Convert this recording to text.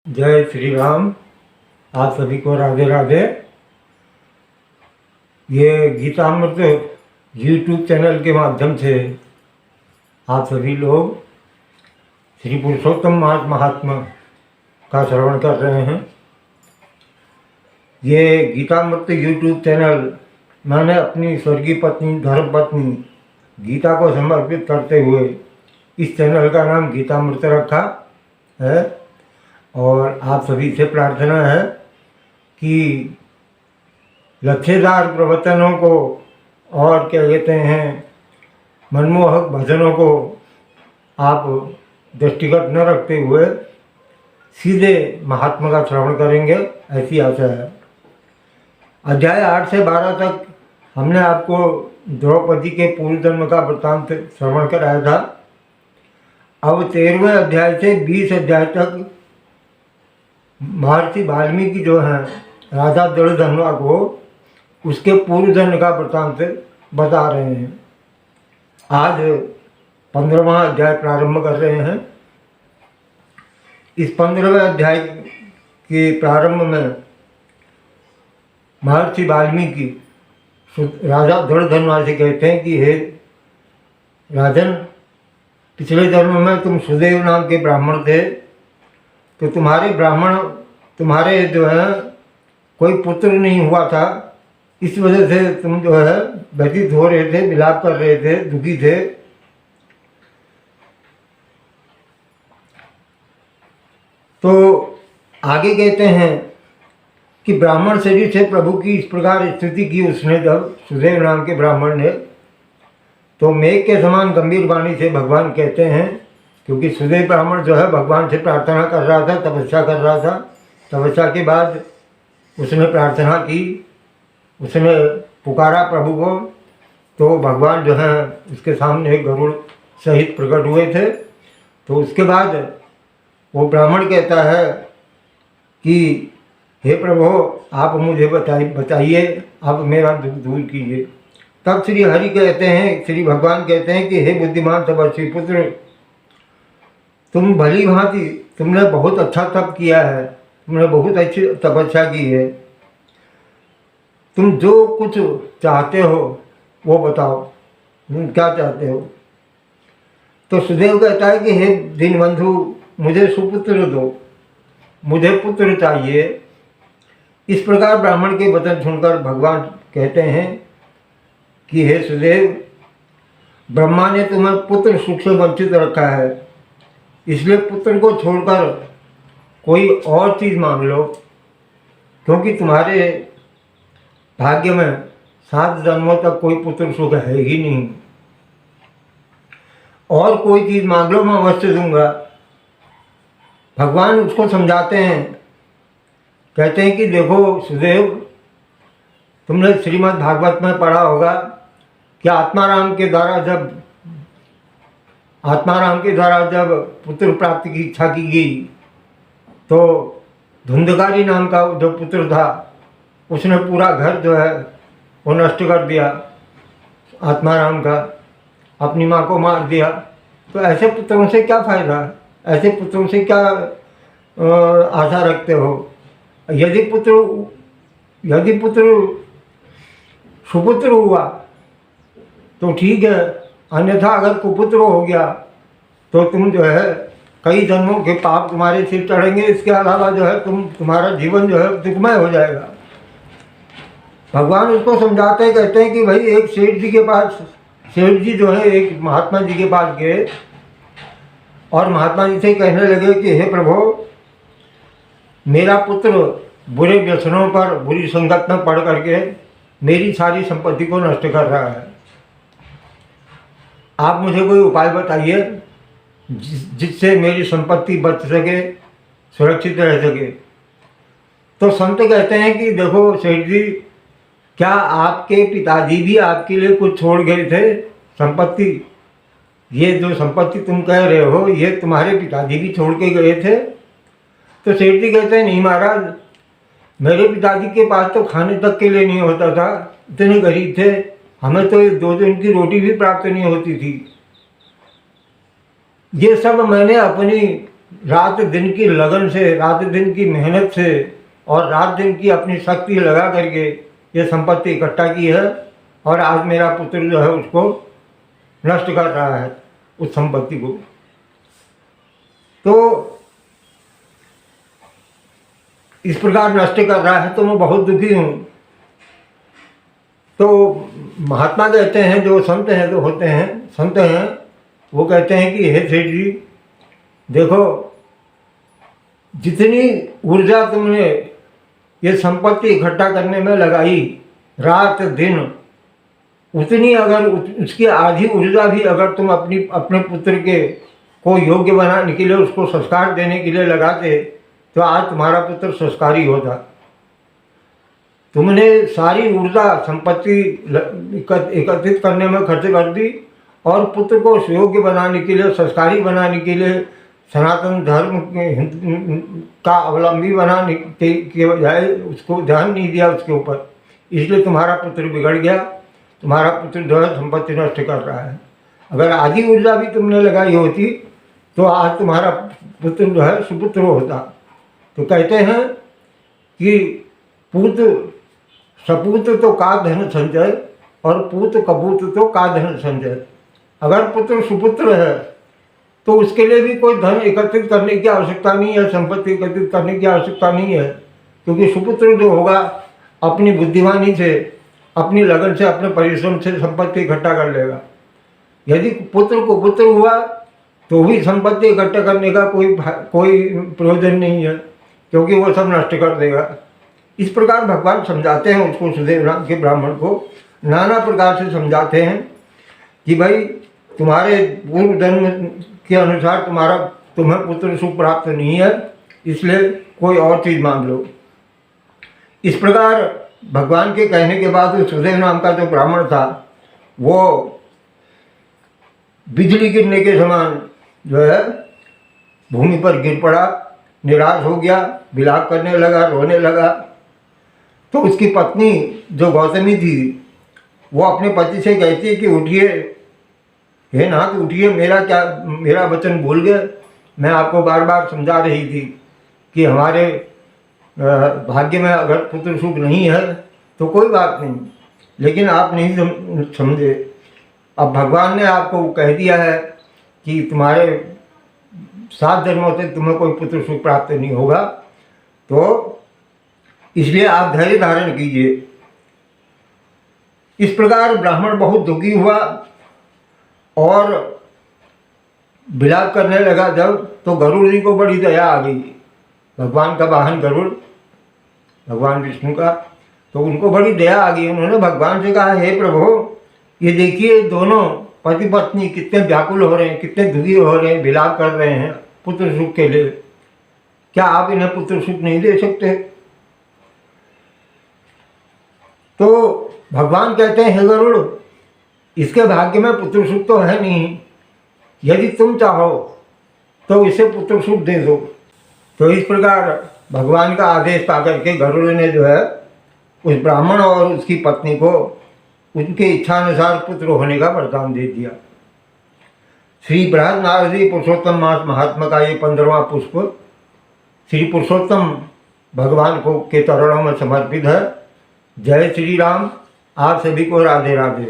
जय श्री राम। आप सभी को राधे राधे। ये गीतामृत यूट्यूब चैनल के माध्यम से आप सभी लोग श्री पुरुषोत्तम महात्मा का श्रवण कर रहे हैं। ये गीतामृत यूट्यूब चैनल मैंने अपनी स्वर्गीय पत्नी धर्मपत्नी गीता को समर्पित करते हुए इस चैनल का नाम गीतामृत रखा है। और आप सभी से प्रार्थना है कि लच्छेदार प्रवचनों को और क्या कहते हैं मनमोहक भजनों को आप दृष्टिगत न रखते हुए सीधे महात्मा का श्रवण करेंगे, ऐसी आशा है। अध्याय 8 से 12 तक हमने आपको द्रौपदी के पूर्व जन्म का वृत्तांत श्रवण कराया था। अब 13वें अध्याय से 20 अध्याय तक महर्षि वाल्मीकि जो हैं राजा दृढ़धनुआ को उसके पूर्व जन्म का वृत्तांत बता रहे हैं। आज 15वां अध्याय प्रारंभ कर रहे हैं। इस 15वें अध्याय के प्रारंभ में महर्षि वाल्मीकि राजा दृढ़धनुआ से कहते हैं कि हे राजन, पिछले जन्म में तुम सुदेव नाम के ब्राह्मण थे, तो तुम्हारे जो है कोई पुत्र नहीं हुआ था। इस वजह से तुम जो है व्यतीत हो रहे थे, विलाप कर रहे थे, दुखी थे। तो आगे कहते हैं कि ब्राह्मण शरीर से प्रभु की इस प्रकार स्तुति की उसने, जब सुदेव नाम के ब्राह्मण ने, तो मेघ के समान गंभीर वाणी से भगवान कहते हैं, क्योंकि सुदेव ब्राह्मण जो है भगवान से प्रार्थना कर रहा था, तपस्या कर रहा था। तपस्या के बाद उसने प्रार्थना की, उसने पुकारा प्रभु को, तो भगवान जो है उसके सामने गरुड़ सहित प्रकट हुए थे। तो उसके बाद वो ब्राह्मण कहता है कि हे प्रभु, आप मुझे बताइए, आप मेरा दुख दूर कीजिए। तब श्री हरि कहते हैं, श्री भगवान कहते हैं कि हे बुद्धिमान तपस्वी पुत्र, तुम भली भांति, तुमने बहुत अच्छा तप किया है, तुमने बहुत अच्छी तपस्या की है। तुम जो कुछ चाहते हो वो बताओ, तुम क्या चाहते हो। तो सुदेव कहता है कि हे दीनबंधु, मुझे सुपुत्र दो, मुझे पुत्र चाहिए। इस प्रकार ब्राह्मण के वचन सुनकर भगवान कहते हैं कि हे सुदेव, ब्रह्मा ने तुम्हें पुत्र सुख से वंचित रखा है, इसलिए पुत्र को छोड़कर कोई और चीज़ मांग लो, क्योंकि तुम्हारे भाग्य में 7 जन्मों तक कोई पुत्र सुख है ही नहीं। और कोई चीज़ मांग लो, मैं अवश्य दूंगा। भगवान उसको समझाते हैं, कहते हैं कि देखो सुदेव, तुमने श्रीमद् भागवत में पढ़ा होगा कि आत्माराम के द्वारा जब पुत्र प्राप्ति की इच्छा की गई, तो धुंधकारी नाम का जो पुत्र था उसने पूरा घर जो है वो नष्ट कर दिया आत्माराम का, अपनी माँ को मार दिया। तो ऐसे पुत्रों से क्या फ़ायदा, ऐसे पुत्रों से क्या आशा रखते हो। यदि पुत्र सुपुत्र हुआ तो ठीक है, अन्यथा अगर कुपुत्र हो गया तो तुम जो है कई जन्मों के पाप तुम्हारे सिर चढ़ेंगे। इसके अलावा जो है तुम्हारा जीवन जो है दुखमय हो जाएगा। भगवान उसको समझाते हैं, कहते हैं कि भाई एक सेठ जी जो है एक महात्मा जी के पास गए और महात्मा जी से कहने लगे कि हे प्रभु, मेरा पुत्र बुरे व्यसनों पर, बुरी संगत में पड़ करके मेरी सारी संपत्ति को नष्ट कर रहा है। आप मुझे कोई उपाय बताइए जिससे मेरी संपत्ति बच सके, सुरक्षित रह सके। तो संत कहते हैं कि देखो सेठ जी, क्या आपके पिताजी भी आपके लिए कुछ छोड़ गए थे संपत्ति? ये जो संपत्ति तुम कह रहे हो ये तुम्हारे पिताजी भी छोड़ के गए थे? तो सेठ जी कहते हैं, नहीं महाराज, मेरे पिताजी के पास तो खाने तक के लिए नहीं होता था, इतने गरीब थे, हमें तो 2 दिन की रोटी भी प्राप्त नहीं होती थी। ये सब मैंने अपनी रात दिन की लगन से, रात दिन की मेहनत से और रात दिन की अपनी शक्ति लगा करके ये संपत्ति इकट्ठा की है, और आज मेरा पुत्र जो है उसको नष्ट कर रहा है, उस संपत्ति को। तो इस प्रकार नष्ट कर रहा है तो मैं बहुत दुखी हूँ। तो महात्मा कहते हैं, जो संत हैं, जो होते हैं संत हैं, वो कहते हैं कि हे सेठ जी, देखो जितनी ऊर्जा तुमने ये संपत्ति इकट्ठा करने में लगाई रात दिन, उतनी अगर उसकी आधी ऊर्जा भी अगर तुम अपने पुत्र के को योग्य बनाने के लिए, उसको संस्कार देने के लिए लगाते, तो आज तुम्हारा पुत्र संस्कारी होता। तुमने सारी ऊर्जा संपत्ति एकत्रित करने में खर्च कर दी, और पुत्र को सुयोग्य बनाने के लिए, संस्कारी बनाने के लिए, सनातन धर्म का अवलंबी बनाने के बजाय उसको ध्यान नहीं दिया उसके ऊपर, इसलिए तुम्हारा पुत्र बिगड़ गया। तुम्हारा पुत्र जो है संपत्ति नष्ट कर रहा है। अगर आधी ऊर्जा भी तुमने लगाई होती तो आज तुम्हारा पुत्र जो है सुपुत्र होता। तो कहते हैं कि पूत सपूत तो का धन संचय, और पूत कपूत तो का धन संचय। अगर पुत्र सुपुत्र है तो उसके लिए भी कोई धन एकत्रित करने की आवश्यकता नहीं है, संपत्ति एकत्रित करने की आवश्यकता नहीं है, क्योंकि सुपुत्र जो होगा अपनी बुद्धिमानी से, अपनी लगन से, अपने परिश्रम से संपत्ति इकट्ठा कर लेगा। यदि पुत्र को पुत्र हुआ तो भी संपत्ति इकट्ठा करने का कोई प्रयोजन नहीं है, क्योंकि वो सब नष्ट कर देगा। इस प्रकार भगवान समझाते हैं उसको, सुदेव नाम के ब्राह्मण को नाना प्रकार से समझाते हैं कि भाई तुम्हारे पूर्व जन्म के अनुसार तुम्हें पुत्र सुख प्राप्त नहीं है, इसलिए कोई और चीज़ मांग लो। इस प्रकार भगवान के कहने के बाद सुदेव नाम का जो ब्राह्मण था वो बिजली गिरने के समान जो है भूमि पर गिर पड़ा, निराश हो गया, विलाप करने लगा, रोने लगा। तो उसकी पत्नी जो गौतमी थी वो अपने पति से कहती है कि उठिए, हे नाथ उठिए, मेरा वचन भूल गए। मैं आपको बार बार समझा रही थी कि हमारे भाग्य में अगर पुत्र सुख नहीं है तो कोई बात नहीं, लेकिन आप नहीं समझे। अब भगवान ने आपको कह दिया है कि तुम्हारे 7 जन्मों तक तुम्हें कोई पुत्र सुख प्राप्त नहीं होगा, तो इसलिए आप धैर्य धारण कीजिए। इस प्रकार ब्राह्मण बहुत दुखी हुआ और विलाप करने लगा। जब तो गरुड़ जी को बड़ी दया आ गई, भगवान का वाहन गरुड़, भगवान विष्णु का, तो उनको बड़ी दया आ गई। उन्होंने भगवान से कहा, हे प्रभु, ये देखिए दोनों पति पत्नी कितने व्याकुल हो रहे हैं, कितने दुखी हो रहे हैं, विलाप कर रहे हैं पुत्र सुख के लिए, क्या आप इन्हें पुत्र सुख नहीं दे सकते? तो भगवान कहते हैं, हे गरुड़, इसके भाग्य में पुत्र सुख तो है नहीं, यदि तुम चाहो तो इसे पुत्र सुख दे दो। तो इस प्रकार भगवान का आदेश पाकर के गरुड़ ने जो है उस ब्राह्मण और उसकी पत्नी को उनके इच्छानुसार पुत्र होने का वरदान दे दिया। श्री बृहद नारदी पुरुषोत्तम मास महात्मा का ये 15वां पुष्प श्री पुरुषोत्तम भगवान को के चरणों में समर्पित है। जय श्री राम। आप सभी को राधे राधे।